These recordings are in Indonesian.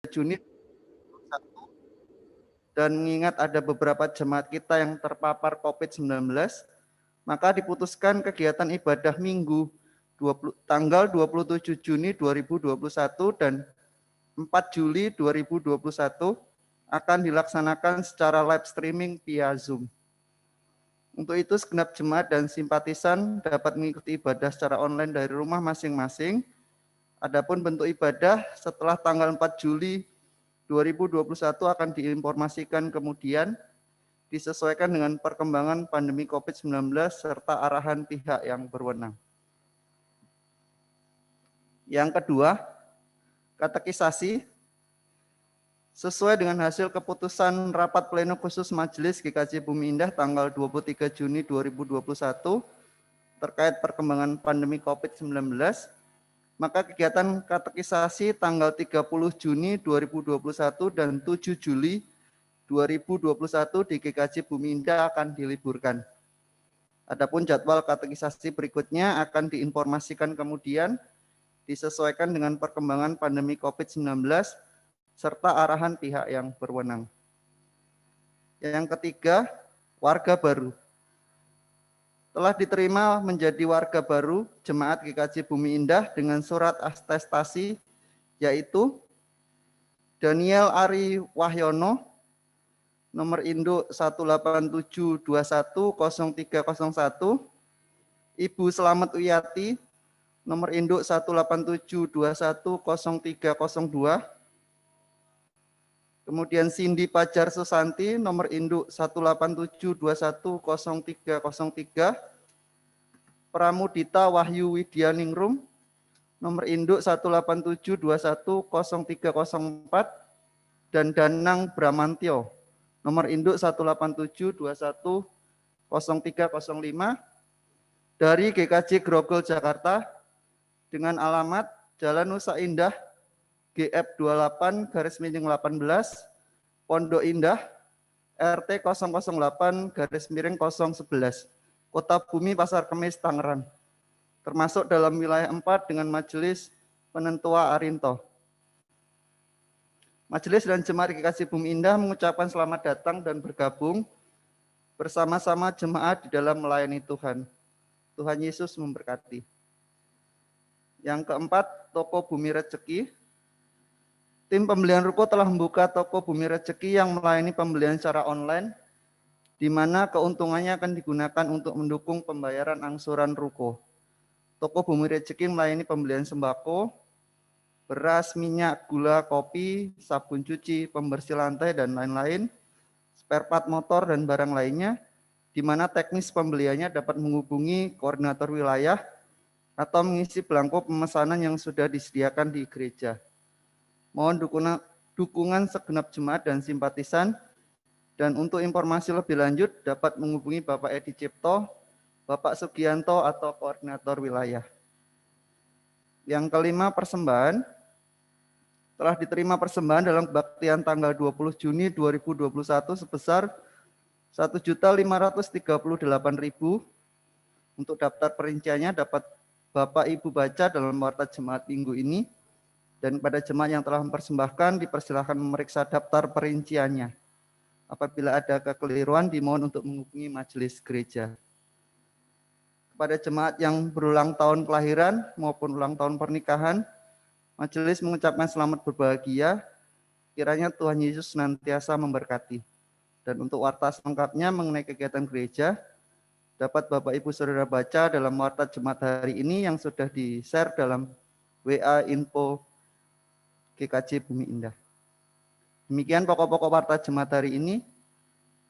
Juni dan mengingat ada beberapa jemaat kita yang terpapar COVID-19, maka diputuskan kegiatan ibadah Minggu tanggal 27 Juni 2021 dan 4 Juli 2021 akan dilaksanakan secara live streaming via Zoom. Untuk itu, segenap jemaat dan simpatisan dapat mengikuti ibadah secara online dari rumah masing-masing. Adapun bentuk ibadah setelah tanggal 4 Juli 2021 akan diinformasikan kemudian, disesuaikan dengan perkembangan pandemi COVID-19 serta arahan pihak yang berwenang. Yang kedua, katekisasi. Sesuai dengan hasil keputusan rapat pleno khusus Majelis GKJ Bumi Indah tanggal 23 Juni 2021 terkait perkembangan pandemi COVID-19, maka kegiatan katekisasi tanggal 30 Juni 2021 dan 7 Juli 2021 di GKJ Bumi Indah akan diliburkan. Adapun jadwal katekisasi berikutnya akan diinformasikan kemudian, disesuaikan dengan perkembangan pandemi COVID-19 serta arahan pihak yang berwenang. Yang ketiga, warga baru. Telah diterima menjadi warga baru Jemaat GKJ Bumi Indah dengan surat atestasi, yaitu Daniel Ari Wahyono, nomor induk 187210301, Ibu Selamat Wiyati, nomor induk 187210302, kemudian Cindy Pajar Susanti, nomor induk 187210303, Pramudita Wahyu Widyaningrum, nomor induk 187210304, dan Danang Bramantyo, nomor induk 187210305, dari GKJ Grogol Jakarta, dengan alamat Jalan Nusa Indah, GF 28/18, Pondok Indah, RT 008/011, Kota Bumi, Pasar Kemis, Tangerang, termasuk dalam wilayah 4 dengan Majelis Penentua Arinto. Majelis dan Jemaat GKJ Bumi Indah mengucapkan selamat datang dan bergabung bersama-sama jemaat di dalam melayani Tuhan. Tuhan Yesus memberkati. Yang keempat, toko Bumi Rezeki. Tim pembelian ruko telah membuka toko Bumi Rezeki yang melayani pembelian secara online, di mana keuntungannya akan digunakan untuk mendukung pembayaran angsuran ruko. Toko Bumi Rezeki melayani pembelian sembako, beras, minyak, gula, kopi, sabun cuci, pembersih lantai, dan lain-lain, spare part motor, dan barang lainnya, di mana teknis pembeliannya dapat menghubungi koordinator wilayah atau mengisi belangko pemesanan yang sudah disediakan di gereja. Mohon dukungan segenap jemaat dan simpatisan, dan untuk informasi lebih lanjut dapat menghubungi Bapak Edi Cipto, Bapak Sugianto, atau koordinator wilayah. Yang kelima, persembahan. Telah diterima persembahan dalam kebaktian tanggal 20 Juni 2021 sebesar 1.538.000. Untuk daftar perinciannya dapat Bapak Ibu baca dalam warta jemaat minggu ini. Dan pada jemaat yang telah mempersembahkan, dipersilakan memeriksa daftar perinciannya. Apabila ada kekeliruan, dimohon untuk menghubungi majelis gereja. Kepada jemaat yang berulang tahun kelahiran maupun ulang tahun pernikahan, majelis mengucapkan selamat berbahagia. Kiranya Tuhan Yesus senantiasa memberkati. Dan untuk warta selengkapnya mengenai kegiatan gereja, dapat Bapak Ibu Saudara baca dalam warta jemaat hari ini yang sudah di-share dalam WA info GKJ Bumi Indah. Demikian pokok-pokok warta jemaat hari ini.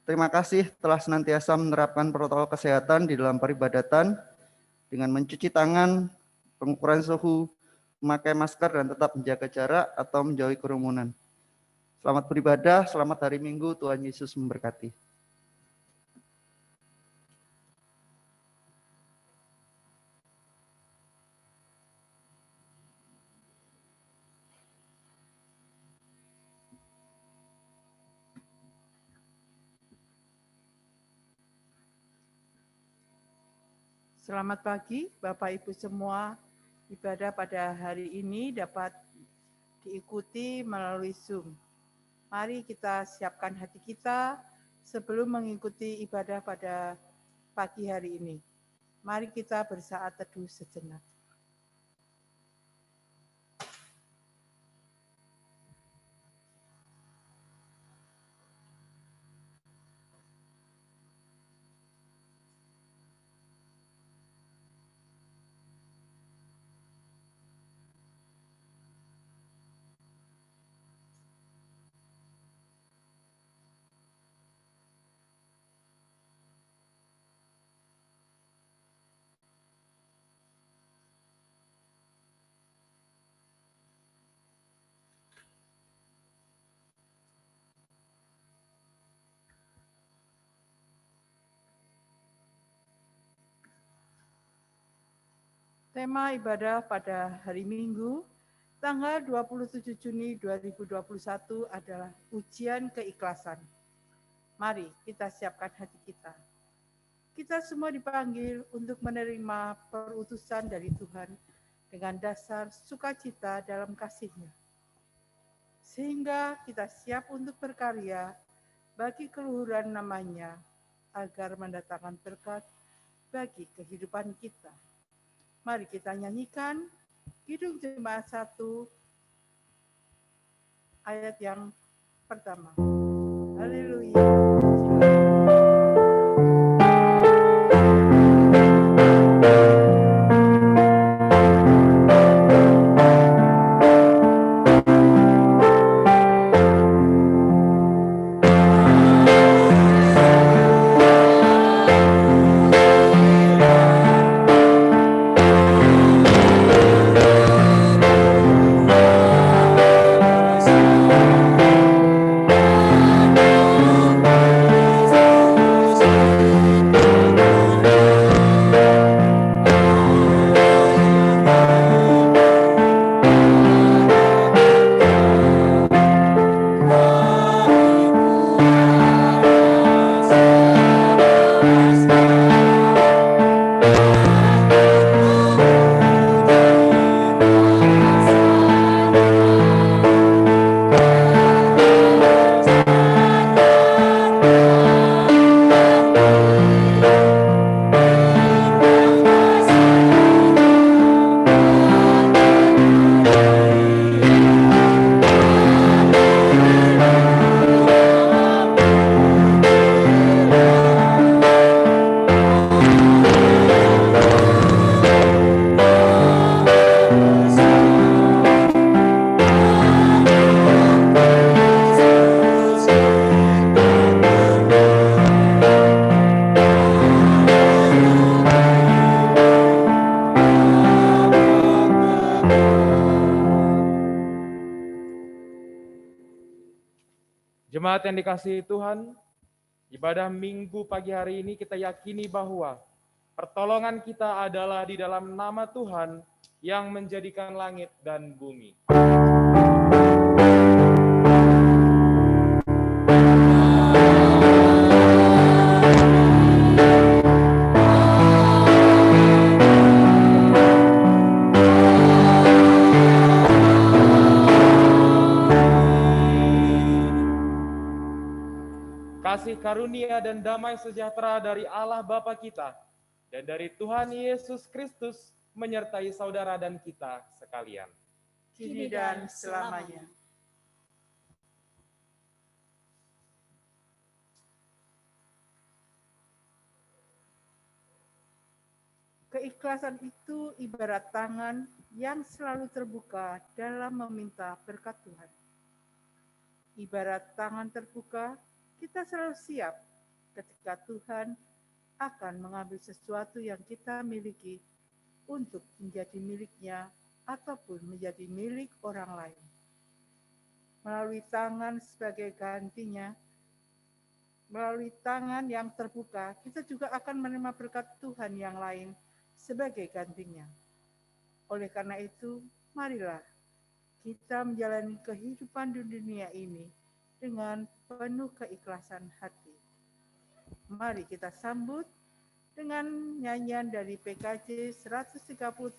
Terima kasih telah senantiasa menerapkan protokol kesehatan di dalam peribadatan dengan mencuci tangan, pengukuran suhu, memakai masker, dan tetap menjaga jarak atau menjauhi kerumunan. Selamat beribadah, selamat hari Minggu, Tuhan Yesus memberkati. Selamat pagi Bapak Ibu semua. Ibadah pada hari ini dapat diikuti melalui Zoom. Mari kita siapkan hati kita sebelum mengikuti ibadah pada pagi hari ini. Mari kita bersaat teduh sejenak. Tema ibadah pada hari Minggu, tanggal 27 Juni 2021 adalah ujian keikhlasan. Mari kita siapkan hati kita. Kita semua dipanggil untuk menerima perutusan dari Tuhan dengan dasar sukacita dalam kasih-Nya. Sehingga kita siap untuk berkarya bagi keluhuran namanya agar mendatangkan berkat bagi kehidupan kita. Mari kita nyanyikan Kidung Jemaat 1 ayat yang pertama. Haleluya. Jemaat yang dikasihi Tuhan, ibadah Minggu pagi hari ini kita yakini bahwa pertolongan kita adalah di dalam nama Tuhan yang menjadikan langit dan bumi. Kasih karunia dan damai sejahtera dari Allah Bapa kita dan dari Tuhan Yesus Kristus menyertai saudara dan kita sekalian. Kini dan selamanya. Keikhlasan itu ibarat tangan yang selalu terbuka dalam meminta berkat Tuhan. Ibarat tangan terbuka, kita selalu siap ketika Tuhan akan mengambil sesuatu yang kita miliki untuk menjadi miliknya ataupun menjadi milik orang lain. Melalui tangan sebagai gantinya, melalui tangan yang terbuka, kita juga akan menerima berkat Tuhan yang lain sebagai gantinya. Oleh karena itu, marilah kita menjalani kehidupan di dunia ini dengan penuh keikhlasan hati. Mari kita sambut dengan nyanyian dari PKJ 138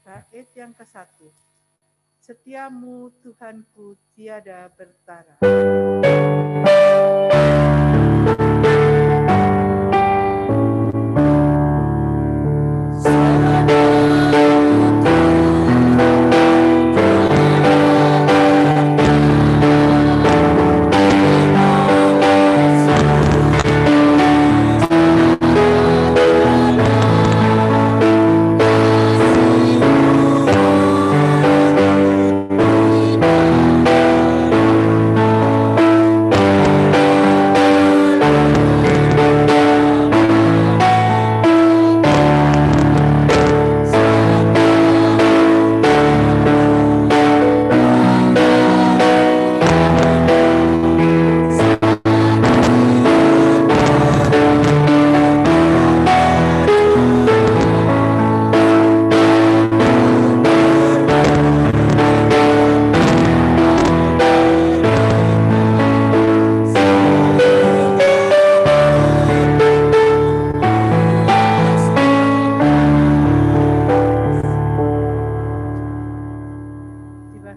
bait yang ke-1. Setiamu Tuhanku tiada bertara.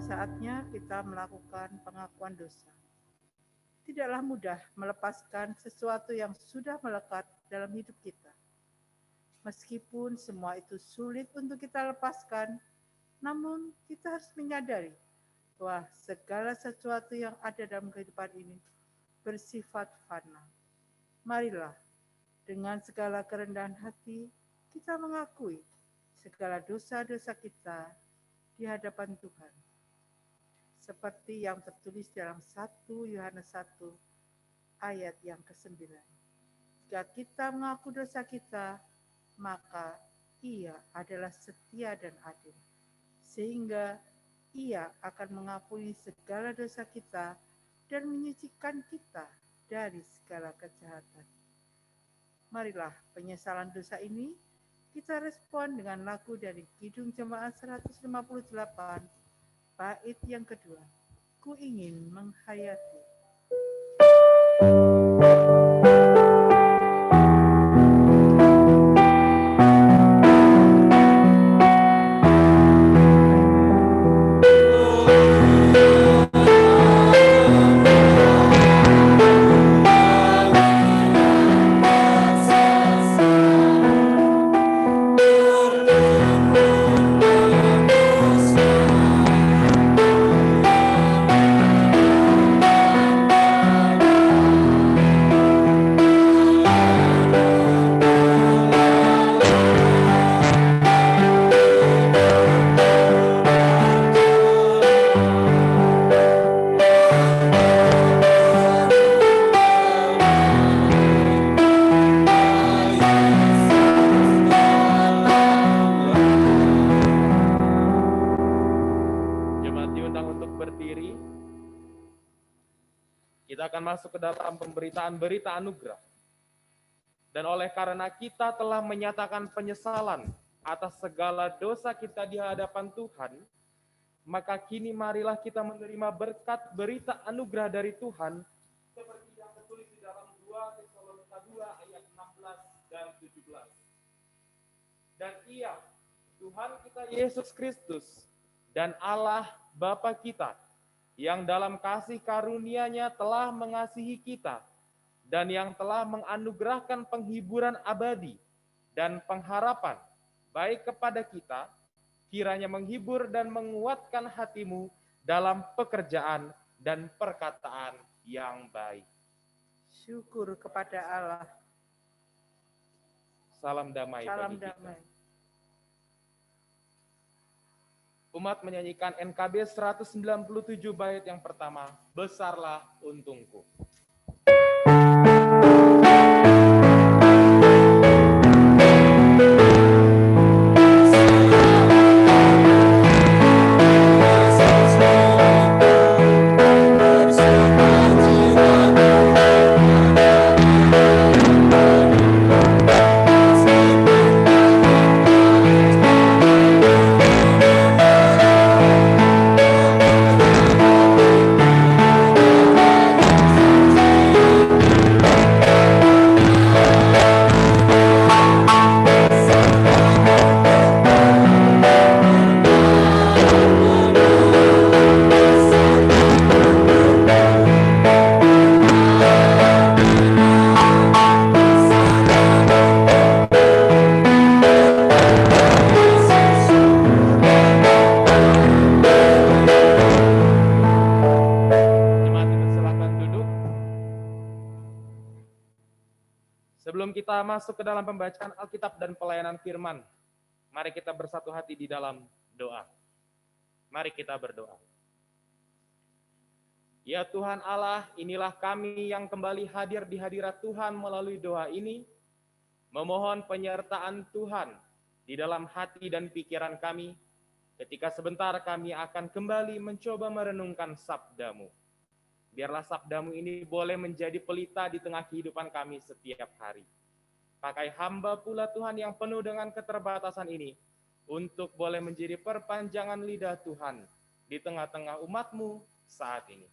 Saatnya kita melakukan pengakuan dosa. Tidaklah mudah melepaskan sesuatu yang sudah melekat dalam hidup kita. Meskipun semua itu sulit untuk kita lepaskan, namun kita harus menyadari bahwa segala sesuatu yang ada dalam kehidupan ini bersifat fana. Marilah dengan segala kerendahan hati kita mengakui segala dosa-dosa kita di hadapan Tuhan. Seperti yang tertulis dalam 1 Yohanes 1 ayat yang ke-9. Jika kita mengaku dosa kita, maka Ia adalah setia dan adil, sehingga Ia akan mengampuni segala dosa kita dan menyucikan kita dari segala kejahatan. Marilah penyesalan dosa ini kita respon dengan lagu dari Kidung Jemaat 158, bait yang kedua, Ku ingin menghayati. Masuk ke dalam pemberitaan berita anugerah. Dan oleh karena kita telah menyatakan penyesalan atas segala dosa kita di hadapan Tuhan, maka kini marilah kita menerima berkat berita anugerah dari Tuhan seperti yang tertulis di dalam 2 Tesalonika 2 ayat 16 dan 17. Dan Ia, Tuhan kita Yesus Kristus dan Allah Bapa kita, yang dalam kasih karunia-Nya telah mengasihi kita dan yang telah menganugerahkan penghiburan abadi dan pengharapan baik kepada kita, kiranya menghibur dan menguatkan hatimu dalam pekerjaan dan perkataan yang baik. Syukur kepada Allah. Salam damai. Salam bagi damai. kita. Umat menyanyikan NKB 197 bait yang pertama, Besarlah Untungku. Besarlah Sebelum kita masuk ke dalam pembacaan Alkitab dan pelayanan firman, mari kita bersatu hati di dalam doa. Mari kita berdoa. Ya Tuhan Allah, inilah kami yang kembali hadir di hadirat Tuhan melalui doa ini, memohon penyertaan Tuhan di dalam hati dan pikiran kami, ketika sebentar kami akan kembali mencoba merenungkan sabda-Mu. Biarlah sabda-Mu ini boleh menjadi pelita di tengah kehidupan kami setiap hari. Pakai hamba pula Tuhan yang penuh dengan keterbatasan ini, untuk boleh menjadi perpanjangan lidah Tuhan di tengah-tengah umat-Mu saat ini.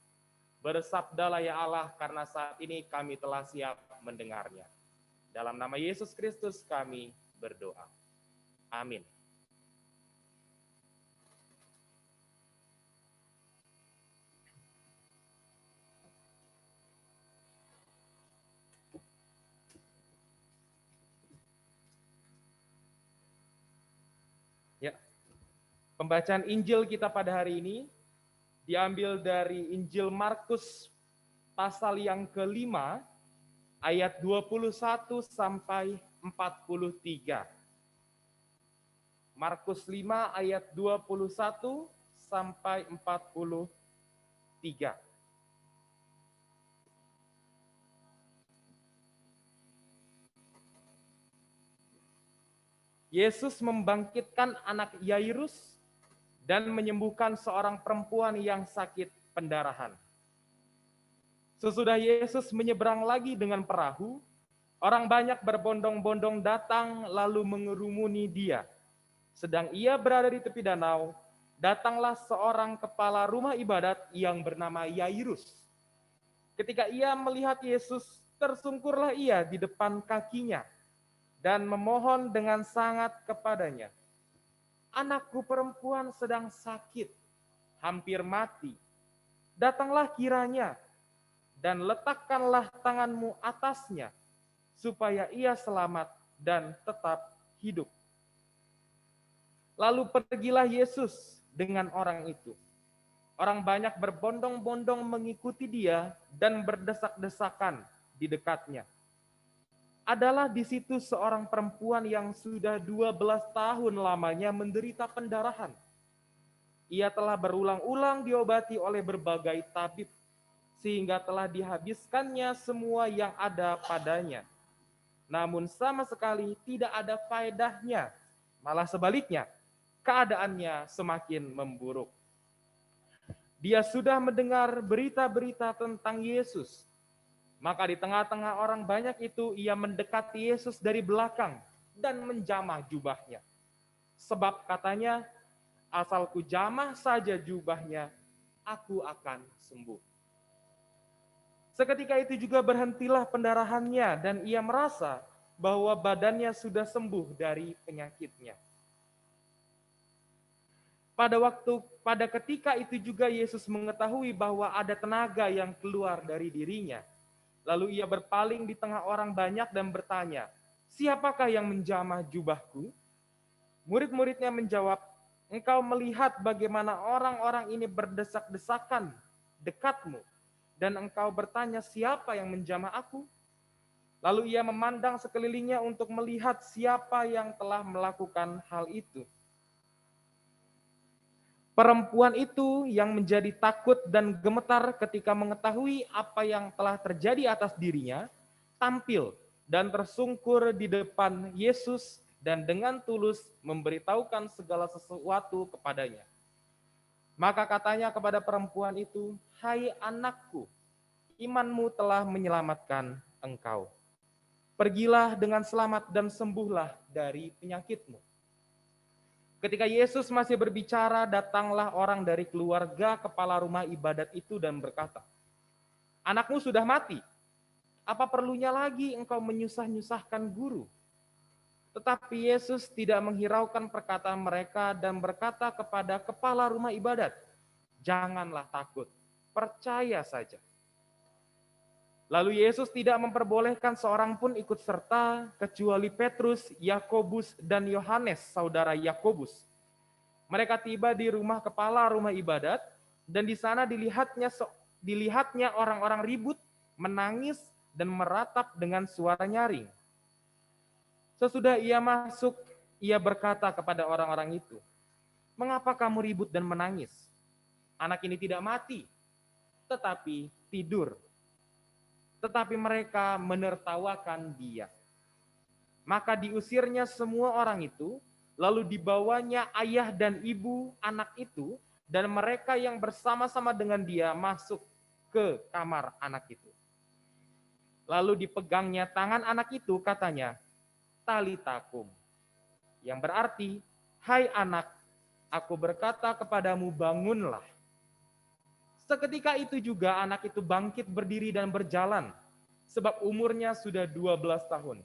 Bersabdalah ya Allah, karena saat ini kami telah siap mendengarnya. Dalam nama Yesus Kristus kami berdoa. Amin. Ya, pembacaan Injil kita pada hari ini diambil dari Injil Markus pasal yang kelima, ayat 21 sampai 43. Markus 5 ayat 21 sampai 43. Yesus membangkitkan anak Yairus dan menyembuhkan seorang perempuan yang sakit pendarahan. Sesudah Yesus menyeberang lagi dengan perahu, orang banyak berbondong-bondong datang lalu mengerumuni dia. Sedang ia berada di tepi danau, datanglah seorang kepala rumah ibadat yang bernama Yairus. Ketika ia melihat Yesus, tersungkurlah ia di depan kakinya dan memohon dengan sangat kepadanya. Anakku perempuan sedang sakit, hampir mati. Datanglah kiranya dan letakkanlah tanganmu atasnya, supaya ia selamat dan tetap hidup. Lalu pergilah Yesus dengan orang itu. Orang banyak berbondong-bondong mengikuti dia dan berdesak-desakan di dekatnya. Adalah di situ seorang perempuan yang sudah 12 tahun lamanya menderita pendarahan. Ia telah berulang-ulang diobati oleh berbagai tabib, sehingga telah dihabiskannya semua yang ada padanya. Namun sama sekali tidak ada faedahnya, malah sebaliknya, keadaannya semakin memburuk. Dia sudah mendengar berita-berita tentang Yesus. Maka di tengah-tengah orang banyak itu, ia mendekati Yesus dari belakang dan menjamah jubahnya. Sebab katanya, asal ku jamah saja jubahnya, aku akan sembuh. Seketika itu juga berhentilah pendarahannya dan ia merasa bahwa badannya sudah sembuh dari penyakitnya. Pada ketika itu juga Yesus mengetahui bahwa ada tenaga yang keluar dari dirinya. Lalu ia berpaling di tengah orang banyak dan bertanya, siapakah yang menjamah jubahku? Murid-muridnya menjawab, engkau melihat bagaimana orang-orang ini berdesak-desakan dekatmu, dan engkau bertanya siapa yang menjamah aku? Lalu ia memandang sekelilingnya untuk melihat siapa yang telah melakukan hal itu. Perempuan itu yang menjadi takut dan gemetar ketika mengetahui apa yang telah terjadi atas dirinya, tampil dan tersungkur di depan Yesus dan dengan tulus memberitahukan segala sesuatu kepadanya. Maka katanya kepada perempuan itu, hai anakku, imanmu telah menyelamatkan engkau. Pergilah dengan selamat dan sembuhlah dari penyakitmu. Ketika Yesus masih berbicara, datanglah orang dari keluarga kepala rumah ibadat itu dan berkata, anakmu sudah mati, apa perlunya lagi engkau menyusah-nyusahkan guru? Tetapi Yesus tidak menghiraukan perkataan mereka dan berkata kepada kepala rumah ibadat, janganlah takut, percaya saja. Lalu Yesus tidak memperbolehkan seorang pun ikut serta kecuali Petrus, Yakobus, dan Yohanes, saudara Yakobus. Mereka tiba di rumah kepala rumah ibadat dan di sana dilihatnya orang-orang ribut, menangis, dan meratap dengan suara nyaring. Sesudah ia masuk, ia berkata kepada orang-orang itu, "Mengapa kamu ribut dan menangis? Anak ini tidak mati, tetapi tidur." Tetapi mereka menertawakan dia. Maka diusirnya semua orang itu, lalu dibawanya ayah dan ibu anak itu, dan mereka yang bersama-sama dengan dia masuk ke kamar anak itu. Lalu dipegangnya tangan anak itu, katanya, "Talita kum," yang berarti, "Hai anak, aku berkata kepadamu, bangunlah." Seketika itu juga anak itu bangkit berdiri dan berjalan, sebab umurnya sudah 12 tahun.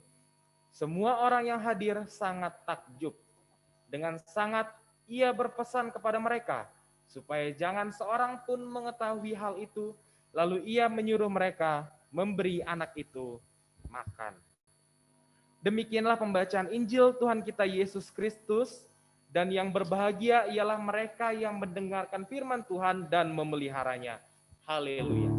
Semua orang yang hadir sangat takjub. Dengan sangat ia berpesan kepada mereka, supaya jangan seorang pun mengetahui hal itu, lalu ia menyuruh mereka memberi anak itu makan. Demikianlah pembacaan Injil Tuhan kita Yesus Kristus, dan yang berbahagia ialah mereka yang mendengarkan firman Tuhan dan memeliharanya. Haleluya.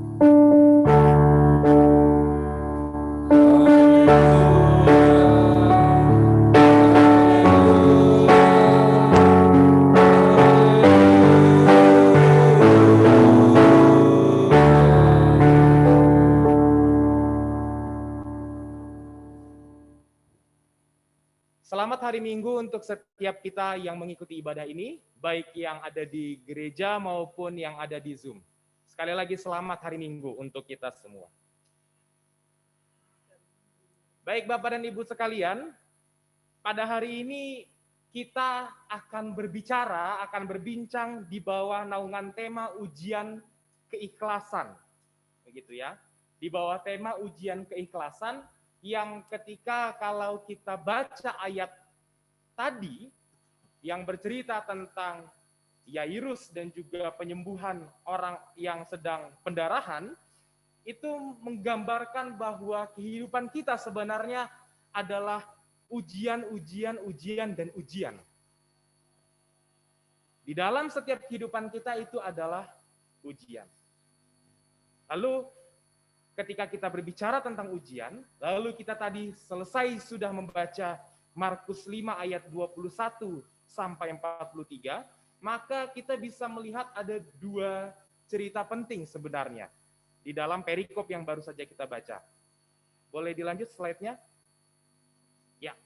Selamat hari Minggu untuk setiap kita yang mengikuti ibadah ini, baik yang ada di gereja maupun yang ada di Zoom. Sekali lagi selamat hari Minggu untuk kita semua. Baik Bapak dan Ibu sekalian, pada hari ini kita akan berbincang di bawah naungan tema ujian keikhlasan. Begitu ya. Di bawah tema ujian keikhlasan, yang ketika kalau kita baca ayat tadi yang bercerita tentang Yairus dan juga penyembuhan orang yang sedang pendarahan, itu menggambarkan bahwa kehidupan kita sebenarnya adalah ujian, dan ujian. Di dalam setiap kehidupan kita itu adalah ujian. Lalu ketika kita berbicara tentang ujian, lalu kita tadi selesai sudah membaca Markus 5 ayat 21 sampai 43, maka kita bisa melihat ada dua cerita penting sebenarnya di dalam perikop yang baru saja kita baca. Boleh dilanjut slide-nya? Ya.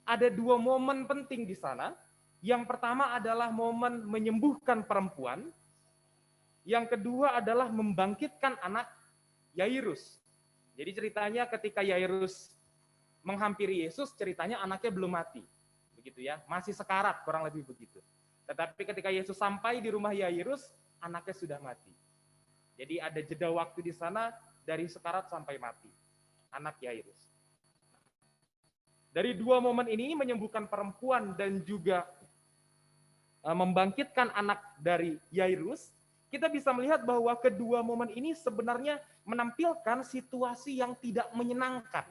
Ada dua momen penting di sana. Yang pertama adalah momen menyembuhkan perempuan. Yang kedua adalah membangkitkan anak Yairus. Jadi ceritanya ketika Yairus menghampiri Yesus, ceritanya anaknya belum mati. Begitu ya, masih sekarat, kurang lebih begitu. Tetapi ketika Yesus sampai di rumah Yairus, anaknya sudah mati. Jadi ada jeda waktu di sana dari sekarat sampai mati. Anak Yairus. Dari dua momen ini, menyembuhkan perempuan dan juga membangkitkan anak dari Yairus, kita bisa melihat bahwa kedua momen ini sebenarnya menampilkan situasi yang tidak menyenangkan.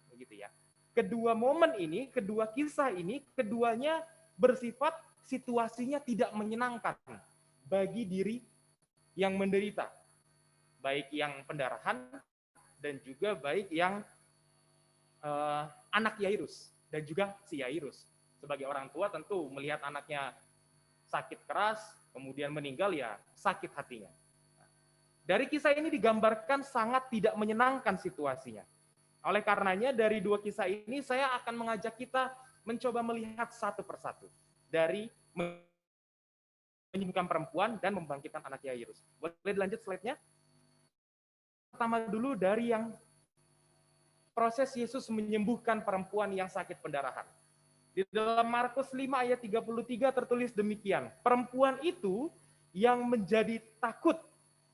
Begitu ya. Kedua momen ini, kedua kisah ini, keduanya bersifat situasinya tidak menyenangkan bagi diri yang menderita. Baik yang pendarahan dan juga baik yang anak Yairus dan juga si Yairus. Sebagai orang tua tentu melihat anaknya sakit keras, kemudian meninggal, ya sakit hatinya. Dari kisah ini digambarkan sangat tidak menyenangkan situasinya. Oleh karenanya dari dua kisah ini saya akan mengajak kita mencoba melihat satu persatu. Dari menyembuhkan perempuan dan membangkitkan anak Yairus. Boleh dilanjut slide-nya? Pertama dulu dari yang proses Yesus menyembuhkan perempuan yang sakit pendarahan. Di dalam Markus 5 ayat 33 tertulis demikian, perempuan itu yang menjadi takut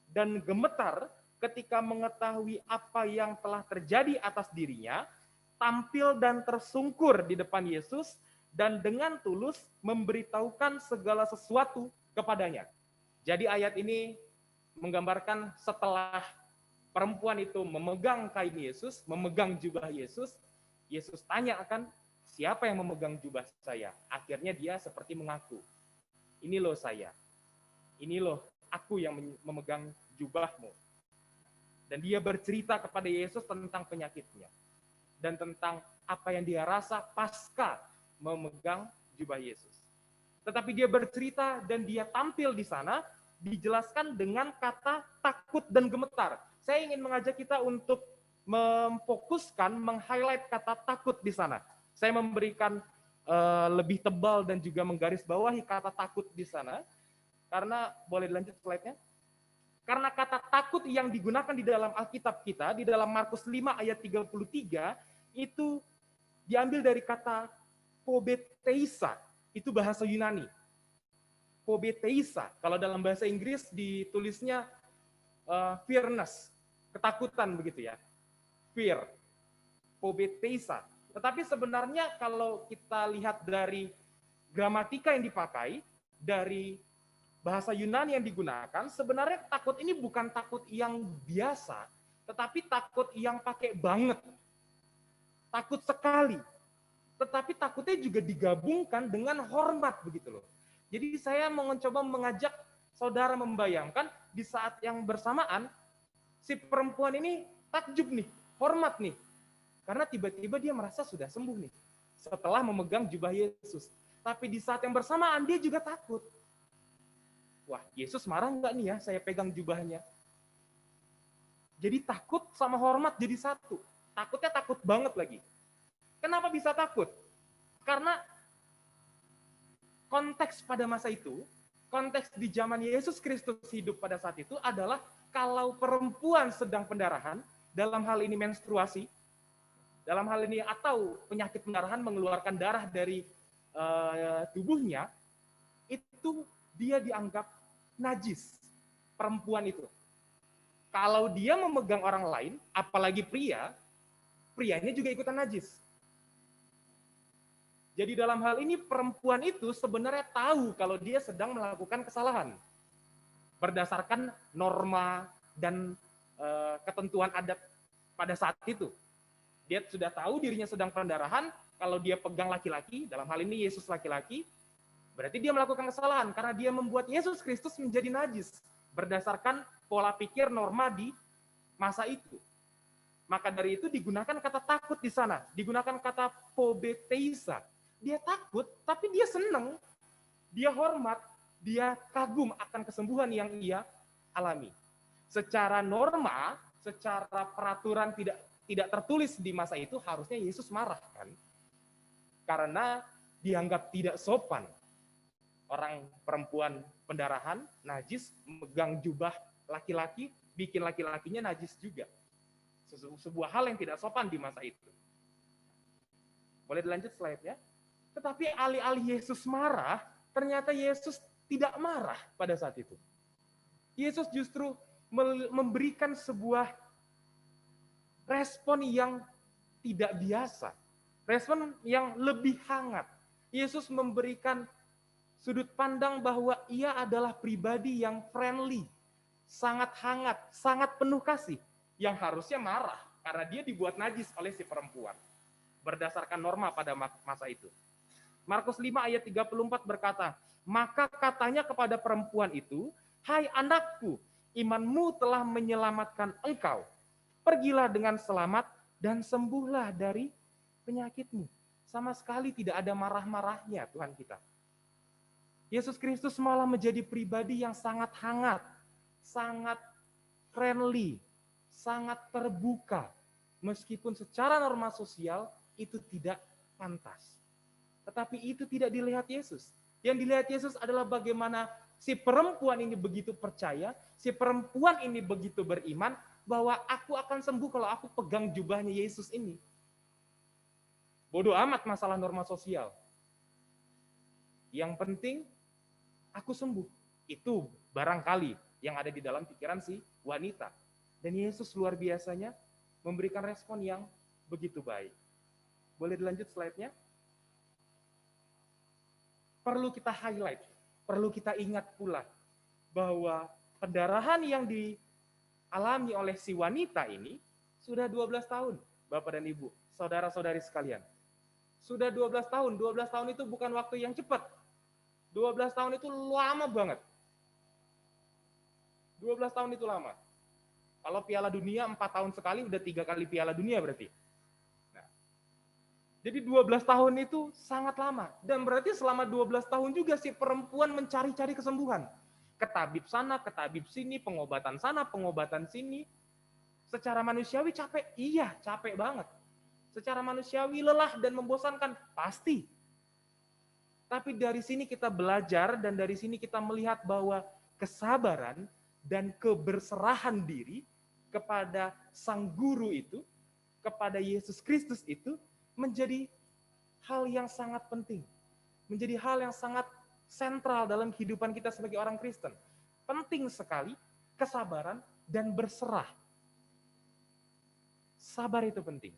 dan gemetar ketika mengetahui apa yang telah terjadi atas dirinya, tampil dan tersungkur di depan Yesus dan dengan tulus memberitahukan segala sesuatu kepadanya. Jadi ayat ini menggambarkan setelah perempuan itu memegang kain Yesus, memegang jubah Yesus, Yesus tanya akan siapa yang memegang jubah saya? Akhirnya dia seperti mengaku, ini loh saya, ini loh aku yang memegang jubahmu. Dan dia bercerita kepada Yesus tentang penyakitnya. dan tentang apa yang dia rasa pasca memegang jubah Yesus. Tetapi dia bercerita dan dia tampil di sana dijelaskan dengan kata takut dan gemetar. Saya ingin mengajak kita untuk memfokuskan, meng-highlight kata takut di sana. Saya memberikan lebih tebal dan juga menggarisbawahi kata takut di sana. Karena, boleh dilanjut slide-nya? Karena kata takut yang digunakan di dalam Alkitab kita, di dalam Markus 5 ayat 33, itu diambil dari kata pobeteisa, itu bahasa Yunani. Pobeteisa, kalau dalam bahasa Inggris ditulisnya fearness, ketakutan begitu ya. Fear, pobeteisa. Tetapi sebenarnya kalau kita lihat dari gramatika yang dipakai, dari bahasa Yunani yang digunakan, sebenarnya takut ini bukan takut yang biasa, tetapi takut yang pakai banget. Takut sekali. Tetapi takutnya juga digabungkan dengan hormat begitu loh. Jadi saya mau mencoba mengajak saudara membayangkan di saat yang bersamaan si perempuan ini takjub nih, hormat nih. Karena tiba-tiba dia merasa sudah sembuh nih setelah memegang jubah Yesus. Tapi di saat yang bersamaan dia juga takut. Wah, Yesus marah nggak nih ya saya pegang jubahnya? Jadi takut sama hormat jadi satu. Takutnya takut banget lagi. Kenapa bisa takut? Karena konteks pada masa itu, konteks di zaman Yesus Kristus hidup pada saat itu adalah kalau perempuan sedang pendarahan, dalam hal ini menstruasi, dalam hal ini atau penyakit pendarahan mengeluarkan darah dari tubuhnya, itu dia dianggap najis, perempuan itu. Kalau dia memegang orang lain, apalagi pria, prianya juga ikutan najis. Jadi dalam hal ini perempuan itu sebenarnya tahu kalau dia sedang melakukan kesalahan. Berdasarkan norma dan ketentuan adat pada saat itu. Dia sudah tahu dirinya sedang pendarahan, kalau dia pegang laki-laki, dalam hal ini Yesus laki-laki, berarti dia melakukan kesalahan karena dia membuat Yesus Kristus menjadi najis berdasarkan pola pikir norma di masa itu. Maka dari itu digunakan kata takut di sana, digunakan kata pobeteisa. Dia takut, tapi dia senang, dia hormat, dia kagum akan kesembuhan yang ia alami. Secara norma, secara peraturan tidak tertulis di masa itu, harusnya Yesus marah kan? Karena dianggap tidak sopan. Orang perempuan pendarahan, najis, megang jubah laki-laki, bikin laki-lakinya najis juga. Sebuah hal yang tidak sopan di masa itu. Boleh dilanjut slide-nya? Tetapi alih-alih Yesus marah, ternyata Yesus tidak marah pada saat itu. Yesus justru memberikan sebuah respon yang tidak biasa. Respon yang lebih hangat. Yesus memberikan sudut pandang bahwa ia adalah pribadi yang friendly, sangat hangat, sangat penuh kasih, yang harusnya marah karena dia dibuat najis oleh si perempuan berdasarkan norma pada masa itu. Markus 5 ayat 34 berkata, maka katanya kepada perempuan itu, hai anakku, imanmu telah menyelamatkan engkau. Pergilah dengan selamat dan sembuhlah dari penyakitmu. Sama sekali tidak ada marah-marahnya Tuhan kita. Yesus Kristus malah menjadi pribadi yang sangat hangat, sangat friendly, sangat terbuka. Meskipun secara norma sosial itu tidak pantas. Tetapi itu tidak dilihat Yesus. Yang dilihat Yesus adalah bagaimana si perempuan ini begitu percaya, si perempuan ini begitu beriman, bahwa aku akan sembuh kalau aku pegang jubahnya Yesus ini. Bodoh amat masalah norma sosial. Yang penting aku sembuh. Itu barangkali yang ada di dalam pikiran si wanita. Dan Yesus luar biasanya memberikan respon yang begitu baik. Boleh dilanjut slide-nya? Perlu kita highlight, perlu kita ingat pula bahwa pendarahan yang dialami oleh si wanita ini sudah 12 tahun, Bapak dan Ibu, saudara-saudari sekalian. Sudah 12 tahun, 12 tahun itu bukan waktu yang cepat. 12 tahun itu lama banget. 12 tahun itu lama. Kalau Piala Dunia 4 tahun sekali, udah 3 kali Piala Dunia berarti. Nah, Jadi 12 tahun itu sangat lama. Dan berarti selama 12 tahun juga si perempuan mencari-cari kesembuhan. Ke tabib sana, ke tabib sini, pengobatan sana, pengobatan sini. Secara manusiawi capek? Iya, capek banget. Secara manusiawi lelah dan membosankan? Pasti. Tapi dari sini kita belajar dan dari sini kita melihat bahwa kesabaran dan keberserahan diri kepada Sang Guru itu, kepada Yesus Kristus itu menjadi hal yang sangat penting. Menjadi hal yang sangat sentral dalam kehidupan kita sebagai orang Kristen. Penting sekali kesabaran dan berserah. Sabar itu penting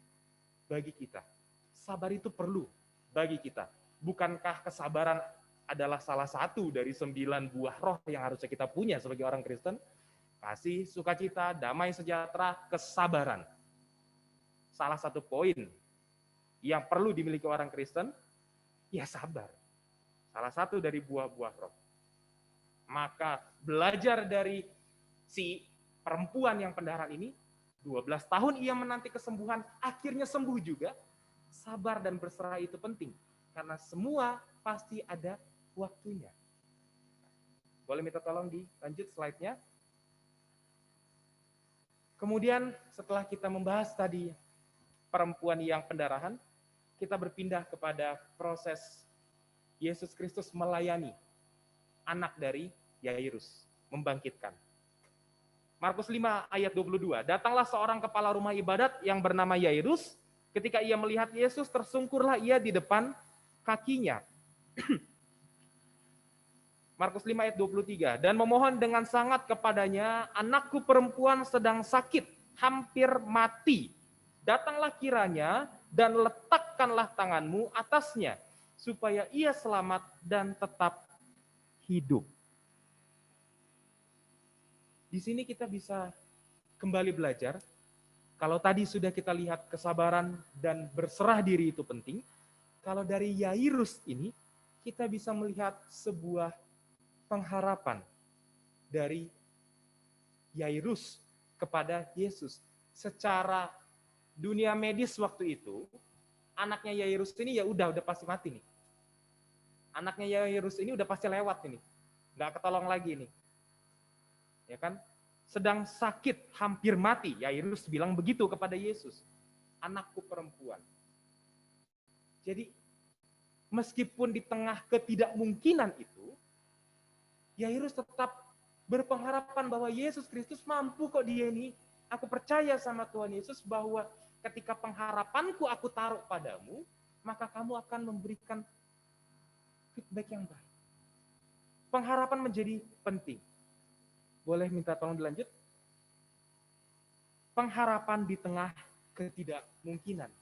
bagi kita. Sabar itu perlu bagi kita. Bukankah kesabaran adalah salah satu dari 9 buah roh yang harusnya kita punya sebagai orang Kristen? Kasih, sukacita, damai sejahtera, kesabaran. Salah satu poin yang perlu dimiliki orang Kristen, ya sabar. Salah satu dari buah-buah roh. Maka belajar dari si perempuan yang pendarahan ini, 12 tahun ia menanti kesembuhan, akhirnya sembuh juga. Sabar dan berserah itu penting. Karena semua pasti ada waktunya. Boleh minta tolong dilanjut slide-nya. Kemudian setelah kita membahas tadi perempuan yang pendarahan, kita berpindah kepada proses Yesus Kristus melayani anak dari Yairus, membangkitkan. Markus 5 ayat 22, datanglah seorang kepala rumah ibadat yang bernama Yairus, ketika ia melihat Yesus tersungkurlah ia di depan kakinya. Markus 5 ayat 23, dan memohon dengan sangat kepadanya, anakku perempuan sedang sakit, hampir mati. Datanglah kiranya dan letakkanlah tanganmu atasnya, supaya ia selamat dan tetap hidup. Di sini kita bisa kembali belajar, kalau tadi sudah kita lihat kesabaran dan berserah diri itu penting, kalau dari Yairus ini, kita bisa melihat sebuah pengharapan dari Yairus kepada Yesus. Secara dunia medis waktu itu, anaknya Yairus ini ya udah pasti mati nih. Anaknya Yairus ini udah pasti lewat ini. Nggak ketolong lagi nih. Ya kan? Sedang sakit, hampir mati. Yairus bilang begitu kepada Yesus. Anakku perempuan. Jadi, meskipun di tengah ketidakmungkinan itu, Yairus tetap berpengharapan bahwa Yesus Kristus mampu kok dia ini. Aku percaya sama Tuhan Yesus bahwa ketika pengharapanku aku taruh padamu, maka kamu akan memberikan feedback yang baik. Pengharapan menjadi penting. Boleh minta tolong dilanjut? Pengharapan di tengah ketidakmungkinan.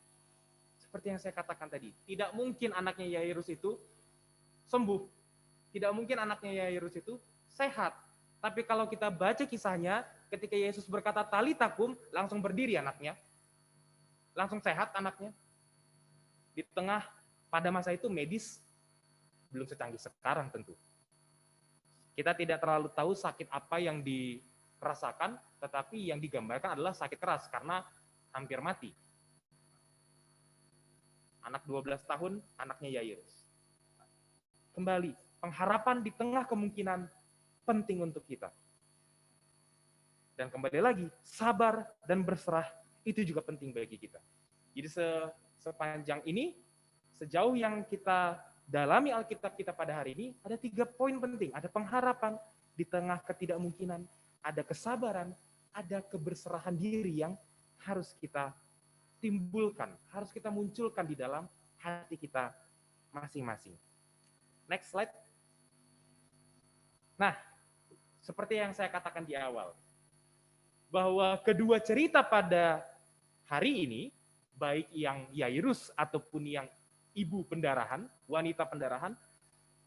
Seperti yang saya katakan tadi, tidak mungkin anaknya Yairus itu sembuh. Tidak mungkin anaknya Yairus itu sehat. Tapi kalau kita baca kisahnya, ketika Yesus berkata Talita kum, langsung berdiri anaknya. Langsung sehat anaknya. Di tengah, pada masa itu medis belum secanggih sekarang tentu. Kita tidak terlalu tahu sakit apa yang dirasakan, tetapi yang digambarkan adalah sakit keras karena hampir mati. Anak 12 tahun, anaknya Yairus. Kembali, pengharapan di tengah kemungkinan penting untuk kita. Dan kembali lagi, sabar dan berserah itu juga penting bagi kita. Jadi sepanjang ini, sejauh yang kita dalami Alkitab kita pada hari ini, ada 3 poin penting. Ada pengharapan di tengah ketidakmungkinan, ada kesabaran, ada keberserahan diri yang harus kita timbulkan, harus kita munculkan di dalam hati kita masing-masing. Next slide. Nah, seperti yang saya katakan di awal, bahwa kedua cerita pada hari ini, baik yang Yairus ataupun yang ibu pendarahan, wanita pendarahan,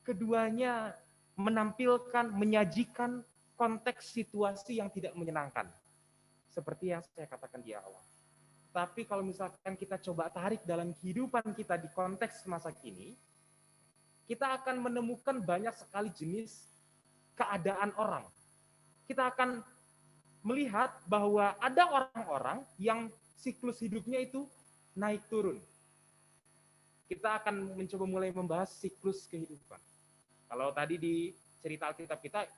keduanya menampilkan, menyajikan konteks situasi yang tidak menyenangkan. Seperti yang saya katakan di awal. Tapi kalau misalkan kita coba tarik dalam kehidupan kita di konteks masa kini, kita akan menemukan banyak sekali jenis keadaan orang. Kita akan melihat bahwa ada orang-orang yang siklus hidupnya itu naik turun. kita akan mencoba mulai membahas siklus kehidupan. Kalau tadi di cerita Alkitab kita,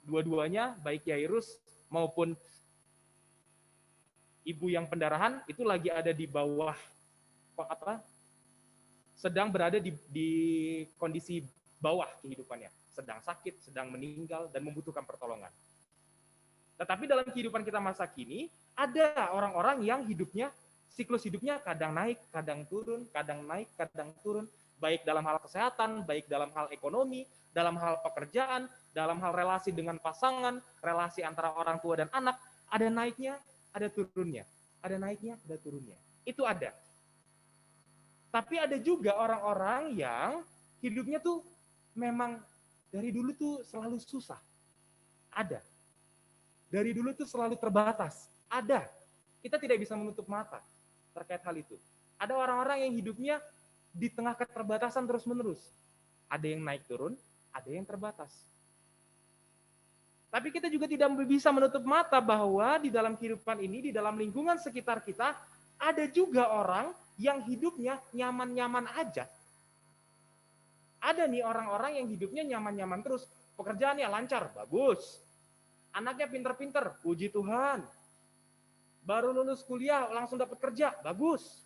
dua-duanya, baik Yairus maupun ibu yang pendarahan, itu lagi ada di bawah, sedang berada di kondisi bawah kehidupannya. Sedang sakit, sedang meninggal, dan membutuhkan pertolongan. Tetapi dalam kehidupan kita masa kini, ada orang-orang yang hidupnya, siklus hidupnya kadang naik, kadang turun, kadang naik, kadang turun, baik dalam hal kesehatan, baik dalam hal ekonomi, dalam hal pekerjaan, dalam hal relasi dengan pasangan, relasi antara orang tua dan anak, ada naiknya, ada turunnya. Ada naiknya, ada turunnya. Itu ada. Tapi ada juga orang-orang yang hidupnya tuh memang dari dulu tuh selalu susah. Ada. Dari dulu tuh selalu terbatas. Ada. Kita tidak bisa menutup mata terkait hal itu. Ada orang-orang yang hidupnya di tengah keterbatasan terus-menerus. Ada yang naik turun, ada yang terbatas. Tapi kita juga tidak bisa menutup mata bahwa di dalam kehidupan ini, di dalam lingkungan sekitar kita, ada juga orang yang hidupnya nyaman-nyaman aja. Ada nih orang-orang yang hidupnya nyaman-nyaman terus. Pekerjaannya lancar, bagus. Anaknya pinter-pinter, puji Tuhan. Baru lulus kuliah, langsung dapat kerja, bagus.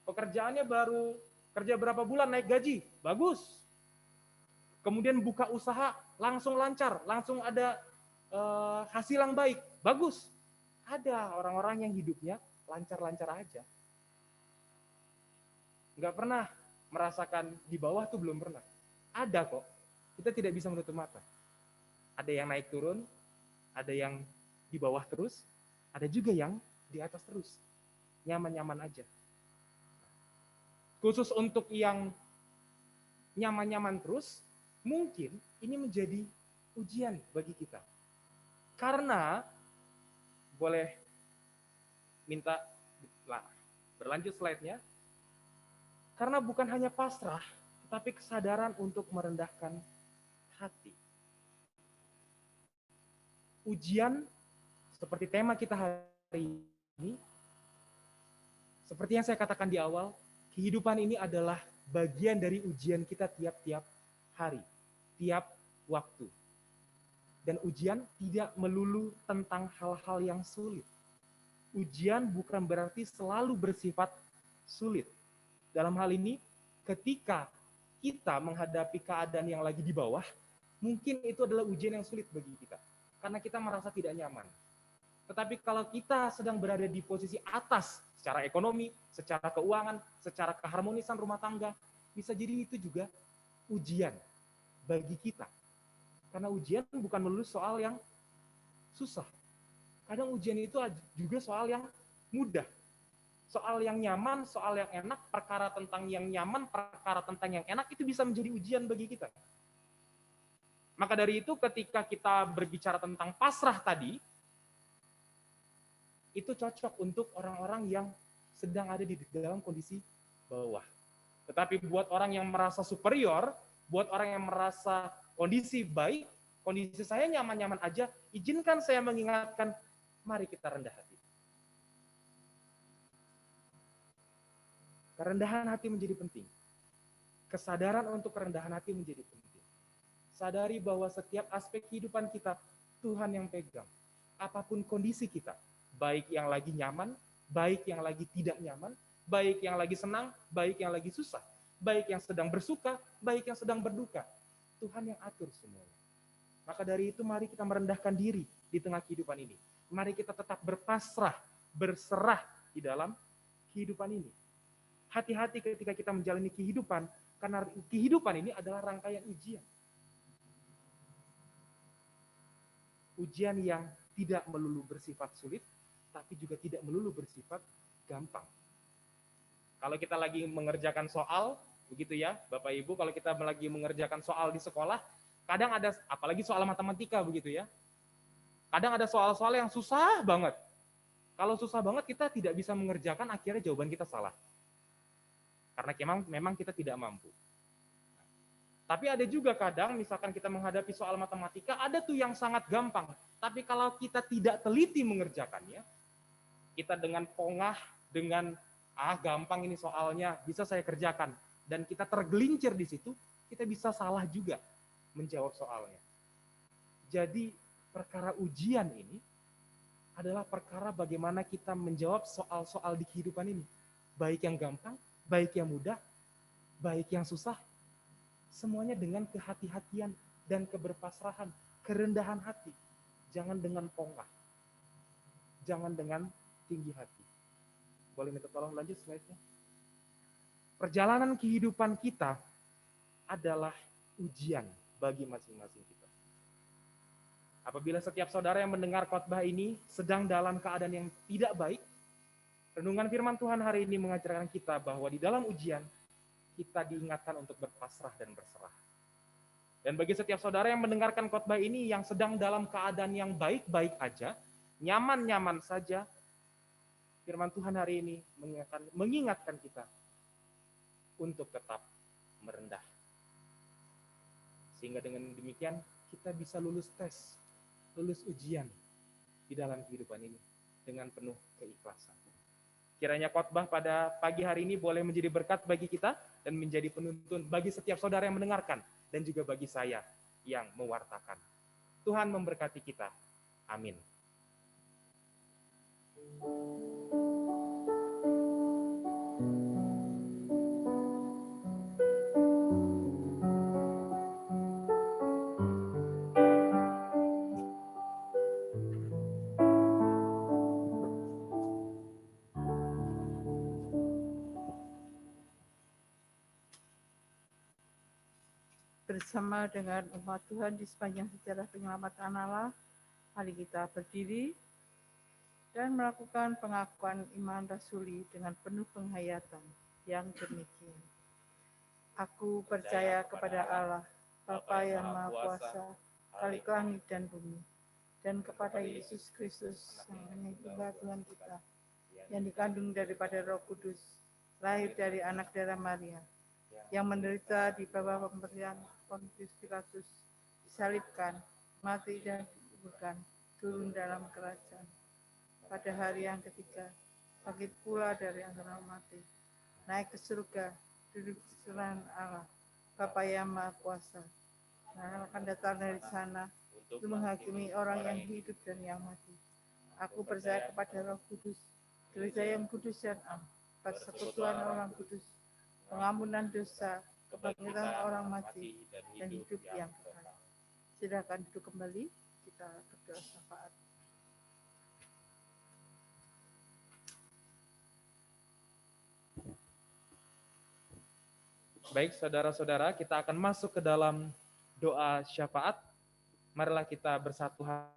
Pekerjaannya baru kerja berapa bulan naik gaji, bagus. Kemudian buka usaha, langsung lancar, langsung ada hasil yang baik, bagus. Ada orang-orang yang hidupnya lancar-lancar aja. Nggak pernah merasakan di bawah tuh, belum pernah. Ada kok, kita tidak bisa menutup mata. Ada yang naik turun, ada yang di bawah terus, ada juga yang di atas terus. Nyaman-nyaman aja. Khusus untuk yang nyaman-nyaman terus, mungkin ini menjadi ujian bagi kita. Karena, boleh minta berlanjut slide-nya. Karena bukan hanya pasrah, tetapi kesadaran untuk merendahkan hati. Ujian, seperti tema kita hari ini, seperti yang saya katakan di awal, kehidupan ini adalah bagian dari ujian kita tiap-tiap hari, tiap waktu. Dan ujian tidak melulu tentang hal-hal yang sulit. Ujian bukan berarti selalu bersifat sulit. Dalam hal ini, ketika kita menghadapi keadaan yang lagi di bawah, mungkin itu adalah ujian yang sulit bagi kita. Karena kita merasa tidak nyaman. Tetapi kalau kita sedang berada di posisi atas, secara ekonomi, secara keuangan, secara keharmonisan rumah tangga, bisa jadi itu juga ujian bagi kita. Karena ujian bukan melulu soal yang susah. Kadang ujian itu juga soal yang mudah. Soal yang nyaman, soal yang enak, perkara tentang yang nyaman, perkara tentang yang enak, itu bisa menjadi ujian bagi kita. Maka dari itu ketika kita berbicara tentang pasrah tadi, itu cocok untuk orang-orang yang sedang ada di dalam kondisi bawah. Tetapi buat orang yang merasa superior, buat orang yang merasa kondisi baik, kondisi saya nyaman-nyaman aja, izinkan saya mengingatkan, mari kita rendah hati. Kerendahan hati menjadi penting. Kesadaran untuk kerendahan hati menjadi penting. Sadari bahwa setiap aspek kehidupan kita, Tuhan yang pegang. Apapun kondisi kita, baik yang lagi nyaman, baik yang lagi tidak nyaman, baik yang lagi senang, baik yang lagi susah, baik yang sedang bersuka, baik yang sedang berduka. Tuhan yang atur semuanya. Maka dari itu mari kita merendahkan diri di tengah kehidupan ini. Mari kita tetap berpasrah, berserah di dalam kehidupan ini. Hati-hati ketika kita menjalani kehidupan, karena kehidupan ini adalah rangkaian ujian. Ujian yang tidak melulu bersifat sulit, tapi juga tidak melulu bersifat gampang. Kalau kita lagi mengerjakan soal, begitu ya, Bapak Ibu, kalau kita lagi mengerjakan soal di sekolah, kadang ada, apalagi soal matematika begitu ya, kadang ada soal-soal yang susah banget. Kalau susah banget kita tidak bisa mengerjakan, akhirnya jawaban kita salah. Karena memang kita tidak mampu. Tapi ada juga kadang, misalkan kita menghadapi soal matematika, ada tuh yang sangat gampang. Tapi kalau kita tidak teliti mengerjakannya, kita dengan pongah, dengan gampang ini soalnya, bisa saya kerjakan. Dan kita tergelincir di situ, kita bisa salah juga menjawab soalnya. Jadi perkara ujian ini adalah perkara bagaimana kita menjawab soal-soal di kehidupan ini. Baik yang gampang, baik yang mudah, baik yang susah, semuanya dengan kehati-hatian dan keberpasrahan, kerendahan hati. Jangan dengan pongah. Jangan dengan tinggi hati. Boleh minta tolong lanjut slide-nya. Perjalanan kehidupan kita adalah ujian bagi masing-masing kita. Apabila setiap saudara yang mendengar khotbah ini sedang dalam keadaan yang tidak baik, renungan firman Tuhan hari ini mengajarkan kita bahwa di dalam ujian, kita diingatkan untuk berpasrah dan berserah. Dan bagi setiap saudara yang mendengarkan khotbah ini yang sedang dalam keadaan yang baik-baik aja, nyaman-nyaman saja, firman Tuhan hari ini mengingatkan kita untuk tetap merendah. Sehingga dengan demikian kita bisa lulus tes, lulus ujian di dalam kehidupan ini dengan penuh keikhlasan. Kiranya khotbah pada pagi hari ini boleh menjadi berkat bagi kita dan menjadi penuntun bagi setiap saudara yang mendengarkan dan juga bagi saya yang mewartakan. Tuhan memberkati kita. Amin. Bersama dengan umat Tuhan di sepanjang sejarah penyelamatan Allah, mari kita berdiri dan melakukan pengakuan iman rasuli dengan penuh penghayatan yang demikian. Aku percaya kepada Allah, Bapa yang Maha Kuasa, Khalik langit dan bumi, dan kepada Yesus Kristus, yang Tunggal Tuhan kita, yang dikandung daripada Roh Kudus, lahir dari anak darah Maria, yang menderita di bawah pemberian Pontius Pilatus, disalibkan, mati dan dikuburkan, turun dalam kerajaan. Pada hari yang ketiga, bangkit pula dari antara mati, naik ke surga, duduk di sebelah Allah, Bapa yang Maha Kuasa, dan akan datang dari sana untuk menghakimi orang yang hidup dan yang mati. Aku percaya kepada Roh Kudus, gereja yang kudus dan am, persekutuan orang kudus, pengampunan dosa, kebangkitan orang mati, dan hidup yang kekal. Silakan duduk kembali, kita berdoa syafaat. Baik, saudara-saudara, kita akan masuk ke dalam doa syafaat. Marilah kita bersatu hati.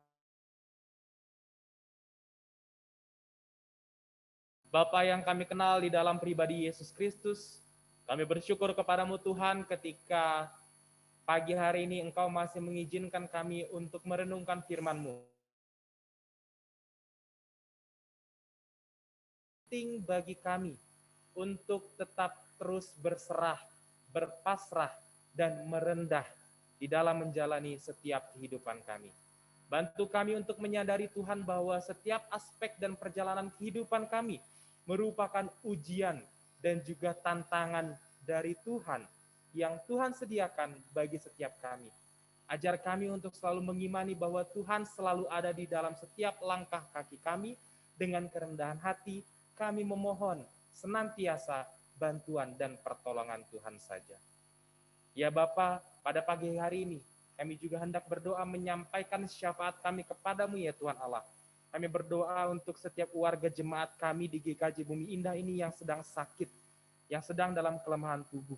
Bapa yang kami kenal di dalam pribadi Yesus Kristus, kami bersyukur kepadamu Tuhan ketika pagi hari ini Engkau masih mengizinkan kami untuk merenungkan firman-Mu. Penting bagi kami untuk tetap terus berserah, berpasrah, dan merendah di dalam menjalani setiap kehidupan kami. Bantu kami untuk menyadari Tuhan bahwa setiap aspek dan perjalanan kehidupan kami merupakan ujian dan juga tantangan dari Tuhan yang Tuhan sediakan bagi setiap kami. Ajar kami untuk selalu mengimani bahwa Tuhan selalu ada di dalam setiap langkah kaki kami. Dengan kerendahan hati, kami memohon senantiasa bantuan dan pertolongan Tuhan saja. Ya Bapa, pada pagi hari ini, kami juga hendak berdoa menyampaikan syafaat kami kepadamu ya Tuhan Allah. Kami berdoa untuk setiap warga jemaat kami di GKJ Bumi Indah ini yang sedang sakit, yang sedang dalam kelemahan tubuh.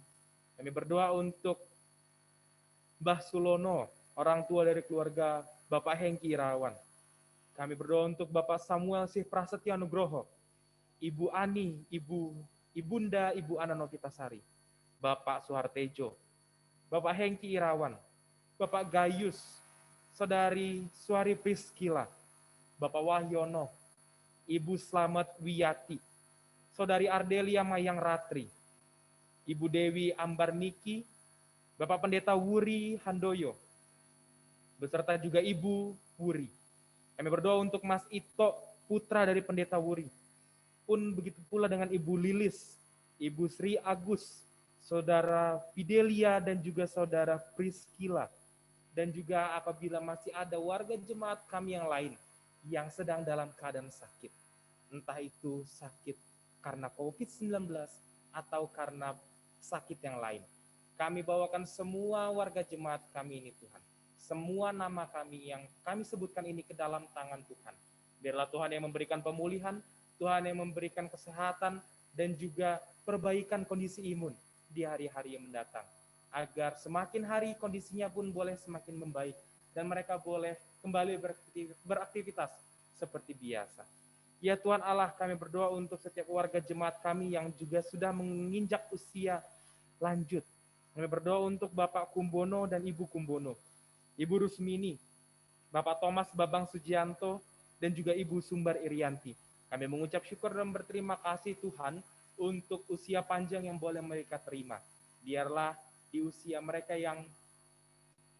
Kami berdoa untuk Mbah Sulono, orang tua dari keluarga Bapak Hengki Irawan. Kami berdoa untuk Bapak Samuel Sih Prasetya Nugroho, Ibu Ani, Ibunda Ibu Ana Novitasari, Bapak Suhartejo, Bapak Hengki Irawan, Bapak Gayus, Saudari Suari Priskila, Bapak Wahyono, Ibu Slamet Wiyati, Saudari Ardelia Mayang Ratri, Ibu Dewi Ambarniki, Bapak Pendeta Wuri Handoyo, beserta juga Ibu Wuri. Kami berdoa untuk Mas Ito, putra dari Pendeta Wuri, pun begitu pula dengan Ibu Lilis, Ibu Sri Agus, Saudara Fidelia dan juga Saudara Priscila. Dan juga apabila masih ada warga jemaat kami yang lain yang sedang dalam keadaan sakit. Entah itu sakit karena COVID-19 atau karena sakit yang lain. Kami bawakan semua warga jemaat kami ini Tuhan. Semua nama kami yang kami sebutkan ini ke dalam tangan Tuhan. Biarlah Tuhan yang memberikan pemulihan, Tuhan yang memberikan kesehatan, dan juga perbaikan kondisi imun di hari-hari yang mendatang. Agar semakin hari kondisinya pun boleh semakin membaik, dan mereka boleh kembali beraktivitas seperti biasa. Ya Tuhan Allah, kami berdoa untuk setiap warga jemaat kami yang juga sudah menginjak usia lanjut. Kami berdoa untuk Bapak Kumbono dan Ibu Kumbono, Ibu Rusmini, Bapak Thomas Babang Sujianto, dan juga Ibu Sumbar Irianti. Kami mengucap syukur dan berterima kasih Tuhan untuk usia panjang yang boleh mereka terima. Biarlah di usia mereka yang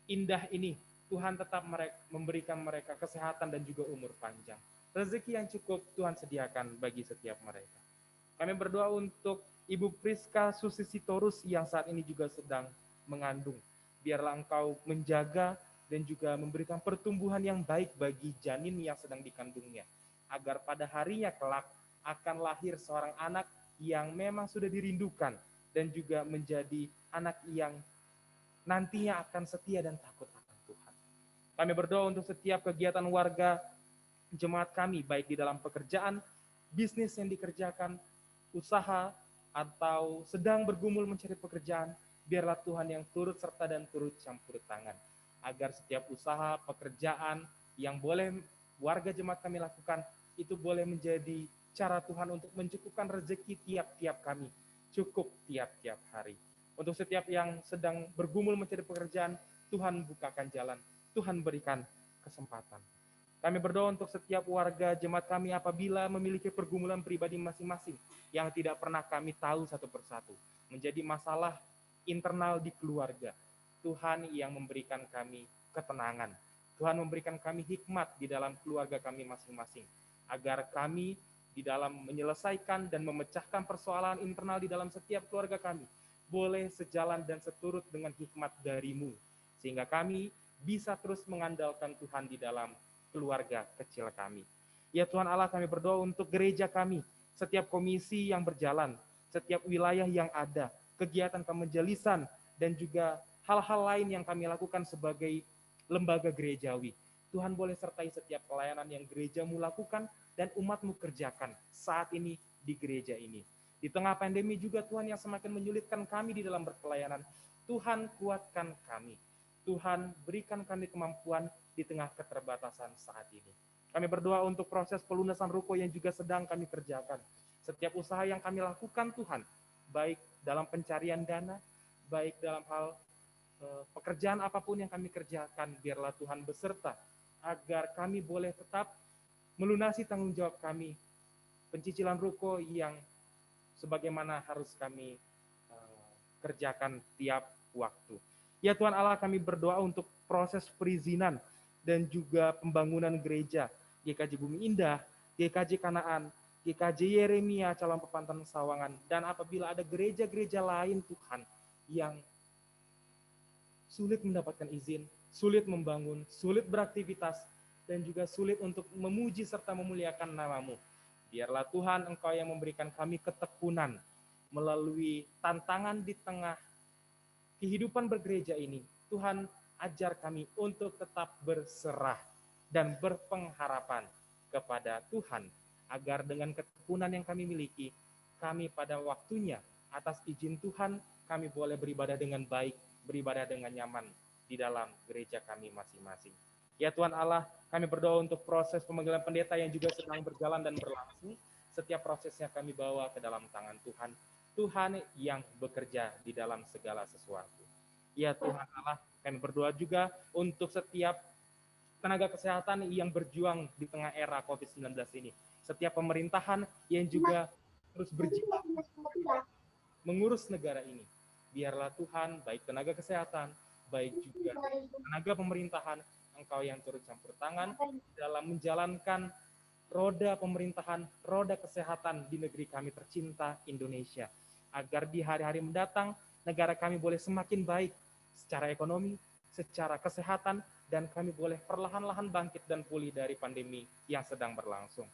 indah ini, Tuhan tetap memberikan mereka kesehatan dan juga umur panjang. Rezeki yang cukup Tuhan sediakan bagi setiap mereka. Kami berdoa untuk Ibu Priska Susisitorus yang saat ini juga sedang mengandung. Biarlah Engkau menjaga dan juga memberikan pertumbuhan yang baik bagi janin yang sedang dikandungnya. Agar pada harinya kelak akan lahir seorang anak yang memang sudah dirindukan dan juga menjadi anak yang nantinya akan setia dan takut akan Tuhan. Kami berdoa untuk setiap kegiatan warga jemaat kami, baik di dalam pekerjaan, bisnis yang dikerjakan, usaha, atau sedang bergumul mencari pekerjaan, biarlah Tuhan yang turut serta dan turut campur tangan. Agar setiap usaha, pekerjaan yang boleh warga jemaat kami lakukan, itu boleh menjadi cara Tuhan untuk mencukupkan rezeki tiap-tiap kami, cukup tiap-tiap hari. Untuk setiap yang sedang bergumul mencari pekerjaan, Tuhan bukakan jalan, Tuhan berikan kesempatan. Kami berdoa untuk setiap warga jemaat kami apabila memiliki pergumulan pribadi masing-masing yang tidak pernah kami tahu satu persatu, menjadi masalah internal di keluarga. Tuhan yang memberikan kami ketenangan. Tuhan memberikan kami hikmat di dalam keluarga kami masing-masing, agar kami di dalam menyelesaikan dan memecahkan persoalan internal di dalam setiap keluarga kami, boleh sejalan dan seturut dengan hikmat dari-Mu, sehingga kami bisa terus mengandalkan Tuhan di dalam keluarga kecil kami. Ya Tuhan Allah, kami berdoa untuk gereja kami, setiap komisi yang berjalan, setiap wilayah yang ada, kegiatan pemejelisan, dan juga hal-hal lain yang kami lakukan sebagai lembaga gerejawi. Tuhan boleh sertai setiap pelayanan yang gereja-Mu lakukan dan umat-Mu kerjakan saat ini di gereja ini. Di tengah pandemi juga Tuhan yang semakin menyulitkan kami di dalam berpelayanan, Tuhan kuatkan kami. Tuhan berikan kami kemampuan di tengah keterbatasan saat ini. Kami berdoa untuk proses pelunasan ruko yang juga sedang kami kerjakan. Setiap usaha yang kami lakukan Tuhan, baik dalam pencarian dana, baik dalam hal pekerjaan apapun yang kami kerjakan, biarlah Tuhan beserta, agar kami boleh tetap melunasi tanggung jawab kami, pencicilan ruko yang sebagaimana harus kami kerjakan tiap waktu. Ya Tuhan Allah, kami berdoa untuk proses perizinan dan juga pembangunan gereja GKJ Bumi Indah, GKJ Kanaan, GKJ Yeremia Calon Pepantan Sawangan, dan apabila ada gereja-gereja lain Tuhan yang sulit mendapatkan izin, sulit membangun, sulit beraktivitas, dan juga sulit untuk memuji serta memuliakan nama-Mu, biarlah Tuhan Engkau yang memberikan kami ketekunan melalui tantangan di tengah kehidupan bergereja ini. Tuhan, ajar kami untuk tetap berserah dan berpengharapan kepada Tuhan, agar dengan ketekunan yang kami miliki, kami pada waktunya atas izin Tuhan, kami boleh beribadah dengan baik, beribadah dengan nyaman di dalam gereja kami masing-masing. Ya Tuhan Allah, kami berdoa untuk proses pemanggilan pendeta yang juga sedang berjalan dan berlangsung. Setiap prosesnya kami bawa ke dalam tangan Tuhan. Tuhan yang bekerja di dalam segala sesuatu. Ya Tuhan Allah, kami berdoa juga untuk setiap tenaga kesehatan yang berjuang di tengah era COVID-19 ini. Setiap pemerintahan yang juga terus berjibaku mengurus negara ini. Biarlah Tuhan, baik tenaga kesehatan, baik juga tenaga pemerintahan, Engkau yang turut campur tangan dalam menjalankan roda pemerintahan, roda kesehatan di negeri kami tercinta Indonesia. Agar di hari-hari mendatang, negara kami boleh semakin baik secara ekonomi, secara kesehatan, dan kami boleh perlahan-lahan bangkit dan pulih dari pandemi yang sedang berlangsung.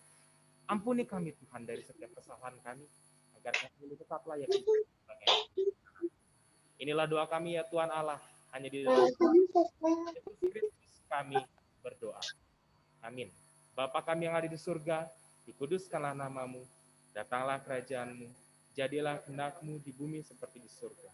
Ampuni kami Tuhan dari setiap kesalahan kami, agar kami boleh tetap layak. Inilah doa kami ya Tuhan Allah, hanya di dalam Yesus Kristus kami berdoa. Amin. Bapa kami yang ada di surga, dikuduskanlah namamu, datanglah kerajaanmu, jadilah kehendak-Mu di bumi seperti di surga.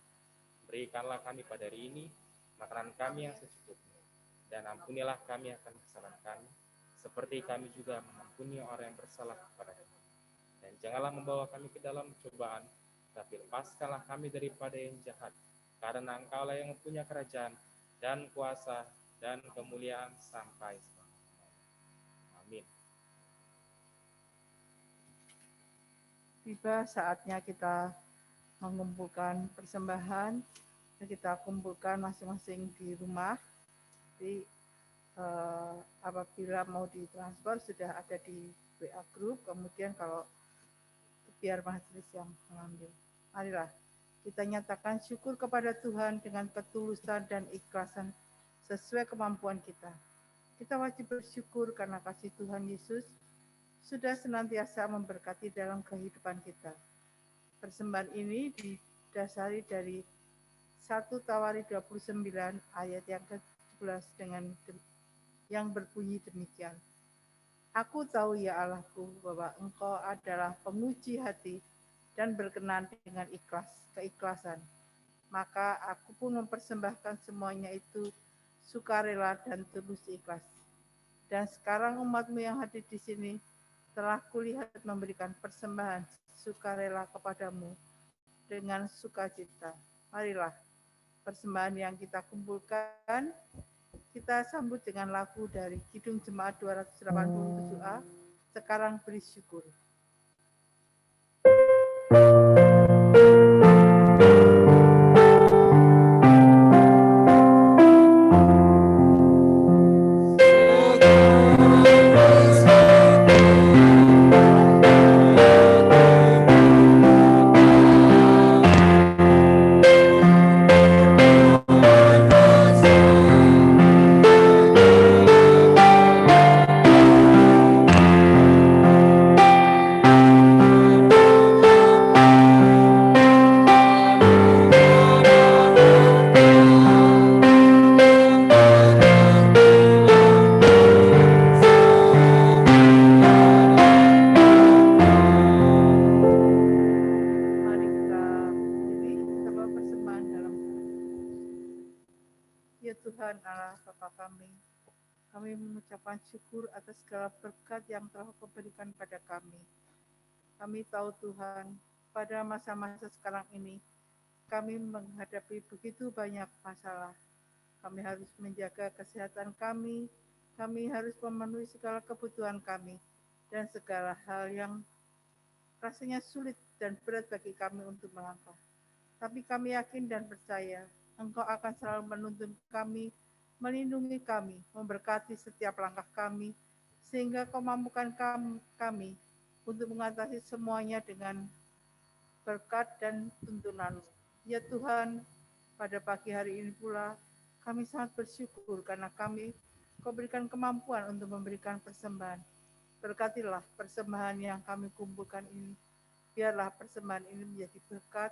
Berikanlah kami pada hari ini makanan kami yang secukupnya, dan ampunilah kami akan kesalahan kami, seperti kami juga mengampuni orang yang bersalah kepada kami. Dan janganlah membawa kami ke dalam cobaan, tapi lepaskanlah kami daripada yang jahat, karena Engkaulah yang punya kerajaan, dan kuasa, dan kemuliaan sampai selamanya. Amin. Tiba saatnya kita mengumpulkan persembahan, dan kita kumpulkan masing-masing di rumah. Jadi apabila mau ditransfer sudah ada di WA Group, kemudian kalau biar majelis yang mengambil. Marilah kita nyatakan syukur kepada Tuhan dengan ketulusan dan ikhlasan sesuai kemampuan kita. Kita wajib bersyukur karena kasih Tuhan Yesus sudah senantiasa memberkati dalam kehidupan kita. Persembahan ini didasari dari 1 Tawari 29 ayat yang ke-17 dengan yang berbunyi demikian. Aku tahu ya Allahku bahwa Engkau adalah penguji hati dan berkenan dengan keikhlasan. Maka aku pun mempersembahkan semuanya itu sukarela dan tulus ikhlas. Dan sekarang umat-Mu yang hadir di sini telah kulihat memberikan persembahan sukarela kepadamu dengan sukacita. Marilah persembahan yang kita kumpulkan, kita sambut dengan lagu dari Kidung Jemaat 287A, Sekarang Beri Syukur. Kami mengucapkan syukur atas segala berkat yang telah Kau berikan pada kami. Kami tahu Tuhan, pada masa-masa sekarang ini, kami menghadapi begitu banyak masalah. Kami harus menjaga kesehatan kami harus memenuhi segala kebutuhan kami, dan segala hal yang rasanya sulit dan berat bagi kami untuk melangkah. Tapi kami yakin dan percaya, Engkau akan selalu menuntun kami, melindungi kami, memberkati setiap langkah kami, sehingga Kau mampukan kami untuk mengatasi semuanya dengan berkat dan tuntunan-Mu. Ya Tuhan, pada pagi hari ini pula, kami sangat bersyukur karena Kau berikan kemampuan untuk memberikan persembahan. Berkatilah persembahan yang kami kumpulkan ini. Biarlah persembahan ini menjadi berkat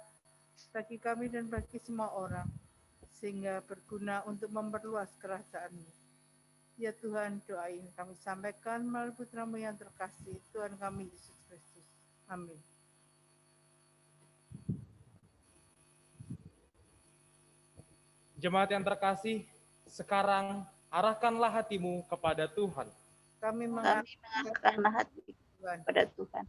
bagi kami dan bagi semua orang, sehingga berguna untuk memperluas kerajaan-Mu. Ya Tuhan, doa ini kami sampaikan melalui Putra-Mu yang terkasih, Tuhan kami Yesus Kristus. Amin. Jemaat yang terkasih, sekarang arahkanlah hatimu kepada Tuhan. Kami mengarahkan hati kepada Tuhan.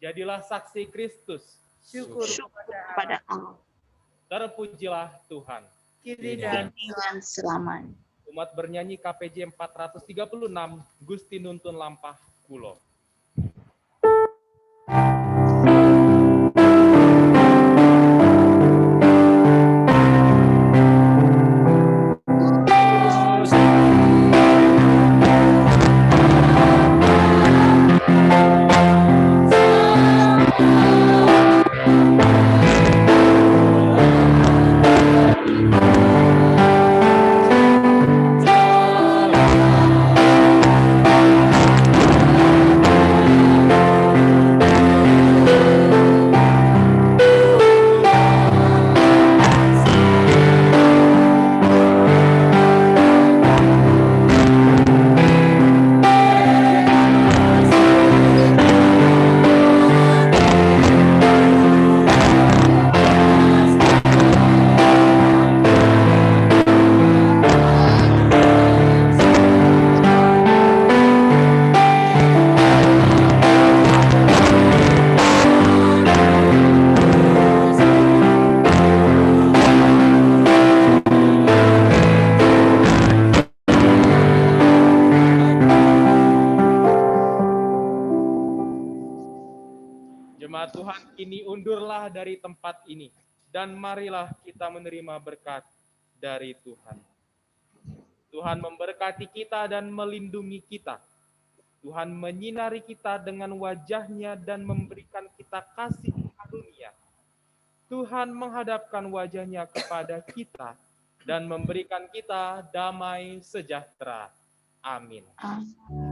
Jadilah saksi Kristus. Syukur kepada Allah. Terpujilah Tuhan. Kini dan selamanya. Umat bernyanyi KPJ 436, Gusti Nuntun Lampah Kulo. Jemaat Tuhan, kini undurlah dari tempat ini, dan marilah kita menerima berkat dari Tuhan. Tuhan memberkati kita dan melindungi kita. Tuhan menyinari kita dengan wajah-Nya dan memberikan kita kasih karunia. Tuhan menghadapkan wajah-Nya kepada kita dan memberikan kita damai sejahtera. Amin. Amin.